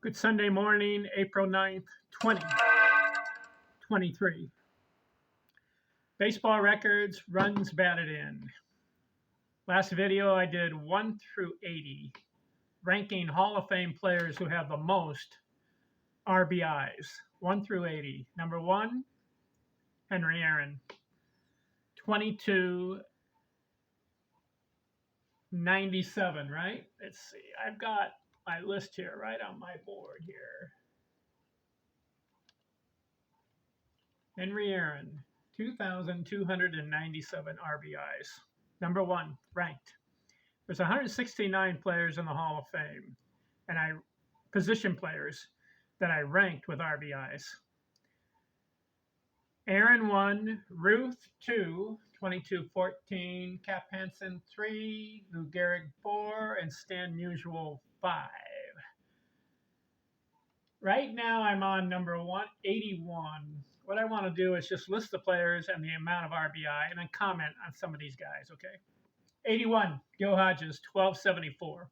Good Sunday morning, April 9th, 2023. Baseball records, runs batted in. Last video I did 1 through 80, ranking Hall of Fame players who have the most RBIs. 1 through 80. Number 1, Henry Aaron. 2297, right? Let's see. I've got my list here right on my board here. Henry Aaron, 2,297 RBIs. Number 1, ranked. There's 169 players in the Hall of Fame, and position players that I ranked with RBIs. Aaron 1, Ruth 2, 2214, Cap Hansen 3, Lou Gehrig 4, and Stan Musial 5. Right now I'm on number 181. What I want to do is just list the players and the amount of RBI and then comment on some of these guys, okay? 81, Gil Hodges, 1274.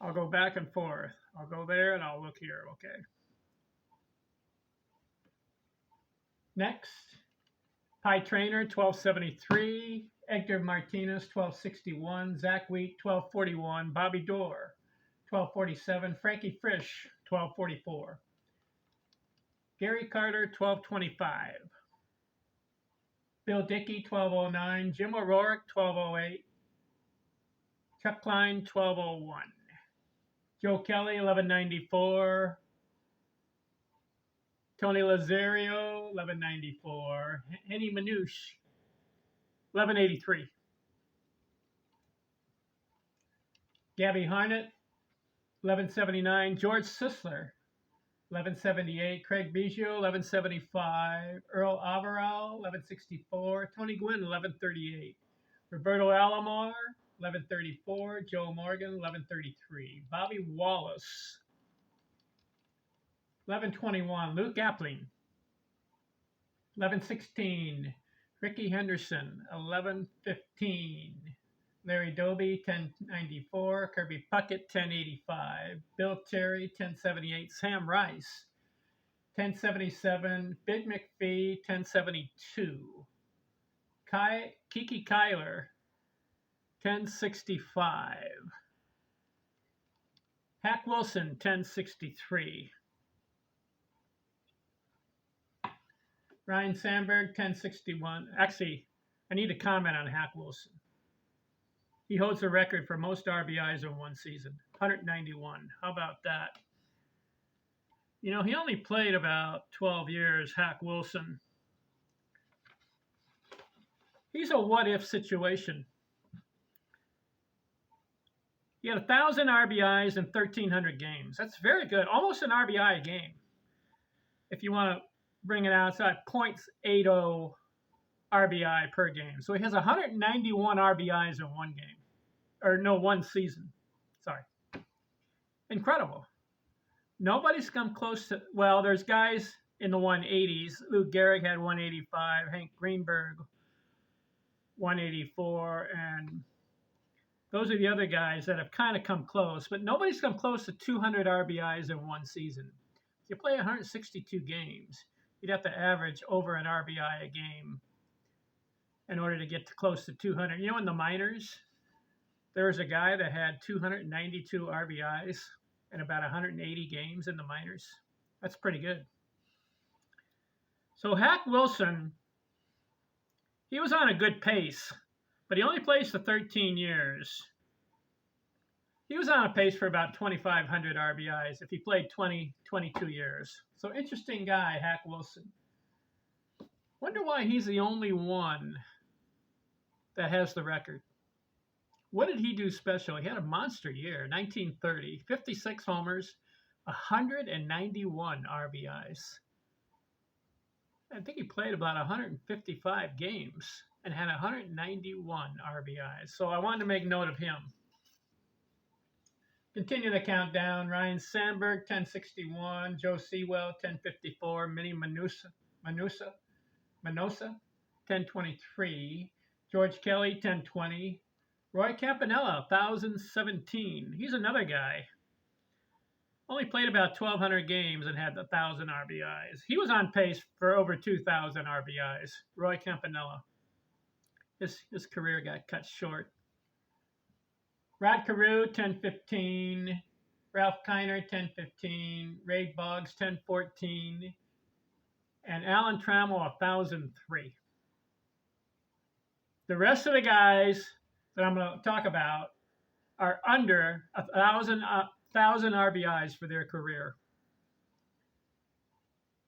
I'll go back and forth. I'll go there and I'll look here, okay? Next, Pie Trainer, 1273. Edgar Martinez, 1261. Zach Wheat, 1241. Bobby Doerr, 1247. Frankie Frisch, 1244. Gary Carter, 1225. Bill Dickey, 1209. Jim O'Rourke, 1208. Chuck Klein, 1201. Joe Kelly, 1194. Tony Lazario, 1194. Henny Manouche, 1183. Gabby Harnett, 1179. George Sisler, 1178. Craig Biggio, 1175. Earl Averill, 1164. Tony Gwynn, 1138. Roberto Alomar, 1134. Joe Morgan, 1133. Bobby Wallace, 1121. Luke Appling, 1116. Ricky Henderson, 1115. Larry Doby, 1094. Kirby Puckett, 1085. Bill Terry, 1078. Sam Rice, 1077. Big McPhee, 1072. Kiki Kyler, 1065. Hack Wilson, 1063. Ryan Sandberg, 1061. Actually, I need to comment on Hack Wilson. He holds the record for most RBIs in one season, 191. How about that? You know, he only played about 12 years, Hack Wilson. He's a what-if situation. He had 1,000 RBIs in 1,300 games. That's very good, almost an RBI a game. If you want to bring it outside, 0.80 RBI per game. So he has 191 RBIs in one game. Or no, one season. Sorry. Incredible. Nobody's come close to, well, there's guys in the 180s. Lou Gehrig had 185. Hank Greenberg, 184. And those are the other guys that have kind of come close. But nobody's come close to 200 RBIs in one season. If you play 162 games, you'd have to average over an RBI a game in order to get close to 200. You know, in the minors, there was a guy that had 292 RBIs in about 180 games in the minors. That's pretty good. So Hack Wilson, he was on a good pace, but he only plays for 13 years. He was on a pace for about 2,500 RBIs if he played 22 years. So interesting guy, Hack Wilson. Wonder why he's the only one that has the record. What did he do special? He had a monster year, 1930, 56 homers, 191 RBIs. I think he played about 155 games and had 191 RBIs. So I wanted to make note of him. Continue the countdown. Ryan Sandberg, 1061. Joe Sewell, 1054. Minnie Minosa, 1023. George Kelly, 1020. Roy Campanella, 1017. He's another guy. Only played about 1,200 games and had 1,000 RBIs. He was on pace for over 2,000 RBIs. Roy Campanella. His career got cut short. Rod Carew, 10-15. Ralph Kiner, 10-15. Ray Boggs, 10-14. And Alan Trammell, 1,003. The rest of the guys that I'm going to talk about are under 1,000 RBIs for their career.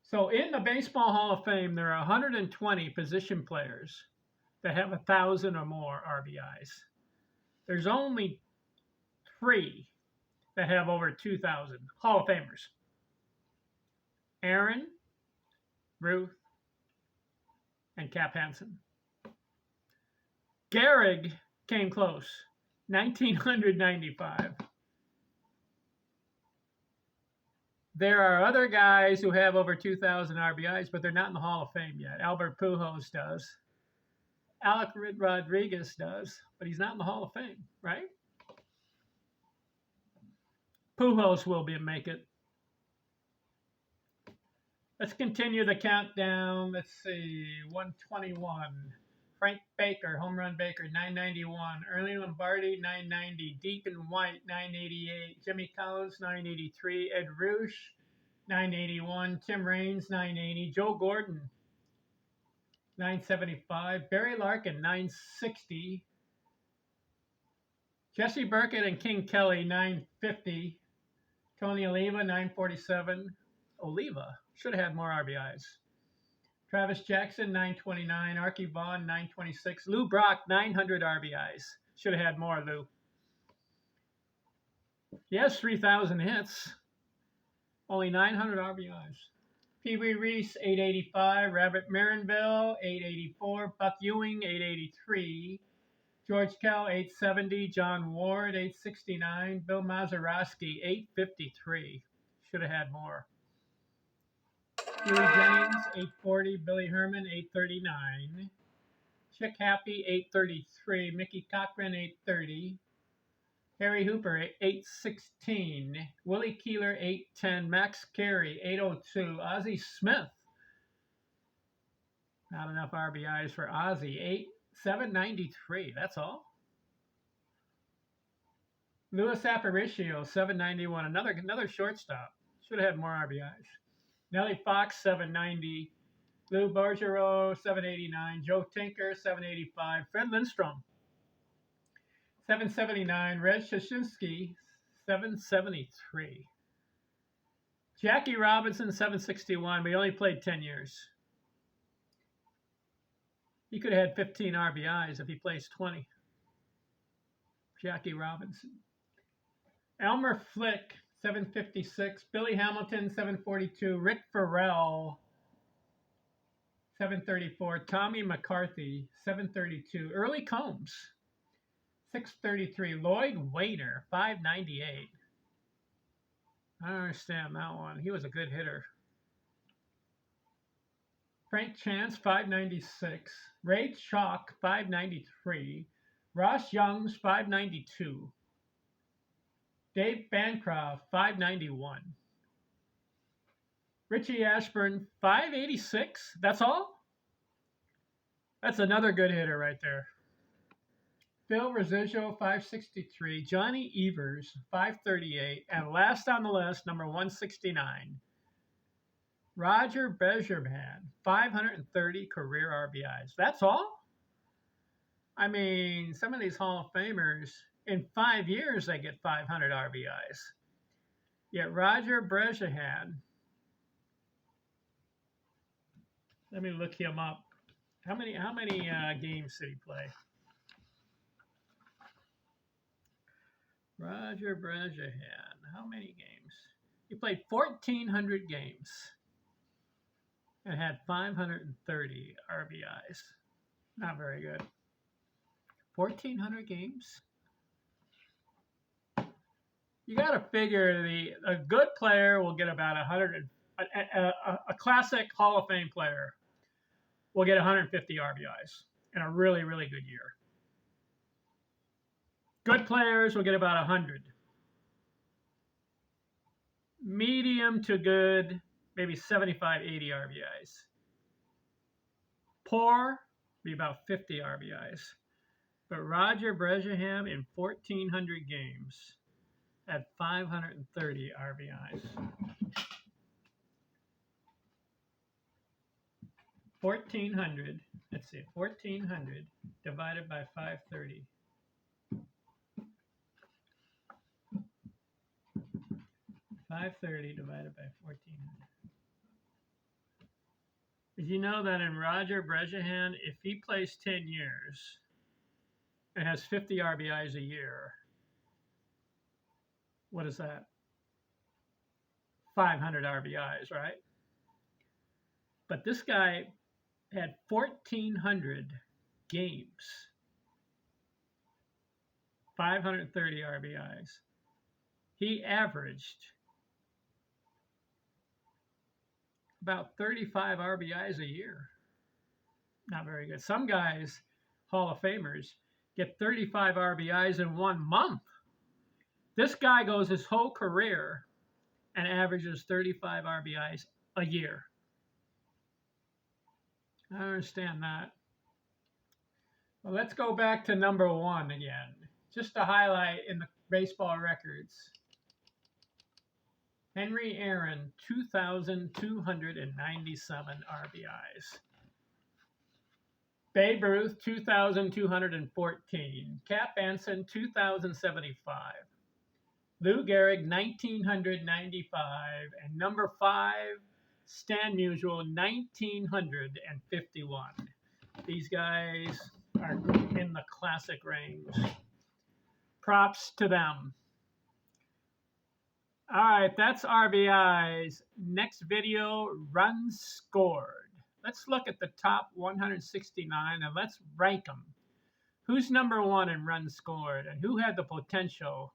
So in the Baseball Hall of Fame, there are 120 position players that have 1,000 or more RBIs. There's only 3 that have over 2,000 Hall of Famers. Aaron, Ruth, and Cap Hansen. Gehrig came close, 1,995. There are other guys who have over 2,000 RBIs, but they're not in the Hall of Fame yet. Albert Pujols does. Alec Rodriguez does, but he's not in the Hall of Fame, right? Pujols will make it. Let's continue the countdown. Let's see, 121. Frank Baker, home run Baker, 991. Ernie Lombardi, 990. Deacon White, 988. Jimmy Collins, 983. Ed Roosh, 981. Tim Raines, 980. Joe Gordon, 975. Barry Larkin, 960. Jesse Burkett and King Kelly, 950. Tony Oliva, 947. Oliva should have had more RBIs. Travis Jackson, 929. Archie Vaughn, 926. Lou Brock, 900 RBIs. Should have had more, Lou. He has 3,000 hits. Only 900 RBIs. Pee Wee Reese, 885. Rabbit Marinville, 884. Buck Ewing, 883. George Kell, 870. John Ward, 869. Bill Mazeroski, 853. Should have had more. Huey Jennings, 840. Billy Herman, 839. Chick Happy, 833. Mickey Cochran, 830. Harry Hooper, 816. Willie Keeler, 810. Max Carey, 802. Ozzie Smith. Not enough RBIs for Ozzie. 793. That's all. Luis Aparicio, 791. Another shortstop. Should have had more RBIs. Nellie Fox, 790. Lou Bergeron, 789. Joe Tinker, 785. Fred Lindstrom, 779. Red Shashinsky, 773. Jackie Robinson, 761. We only played 10 years. He could have had 15 RBIs if he plays 20. Jackie Robinson. Elmer Flick, 756. Billy Hamilton, 742. Rick Farrell, 734. Tommy McCarthy, 732. Early Combs, 633. Lloyd Waiter, 598. I don't understand that one. He was a good hitter. Frank Chance, 596. Ray Chalk, 593. Ross Youngs, 592. Dave Bancroft, 591. Richie Ashburn, 586. That's all? That's another good hitter right there. Phil Rizzuto, 563. Johnny Evers, 538. And last on the list, number 169. Roger Bezerman, 530 career RBIs. That's all? I mean, some of these Hall of Famers, in 5 years, they get 500 RBIs. Yet Roger Bezerman, let me look him up. How many games did he play? Roger Bezerman, how many games? He played 1,400 games and had 530 RBIs. Not very good. 1,400 games? You got to figure a good player will get about 100. A classic Hall of Fame player will get 150 RBIs in a really, really good year. Good players will get about 100. medium to good, maybe 75, 80 RBIs. Poor, be about 50 RBIs. But Roger Brejaham in 1,400 games had 530 RBIs. 1,400, let's see, 1,400 divided by 530. 530 divided by 1,400. Did you know that in Roger Brejaham, if he plays 10 years and has 50 RBIs a year, what is that? 500 RBIs, right? But this guy had 1,400 games, 530 RBIs. He averaged about 35 RBIs a year. Not very good. Some guys, Hall of Famers, get 35 RBIs in 1 month. This guy goes his whole career and averages 35 RBIs a year. I don't understand that. Well, let's go back to number 1 again, just to highlight in the baseball records. Henry Aaron, 2,297 RBIs. Babe Ruth, 2,214. Cap Anson, 2,075. Lou Gehrig, 1,995. And number 5, Stan Musial, 1,951. These guys are in the classic range. Props to them. All right, that's RBIs. Next video, runs scored. Let's look at the top 169 and let's rank them. Who's number 1 in runs scored and who had the potential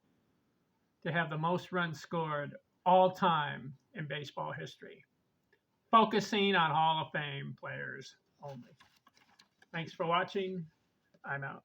to have the most runs scored all time in baseball history? Focusing on Hall of Fame players only. Thanks for watching. I'm out.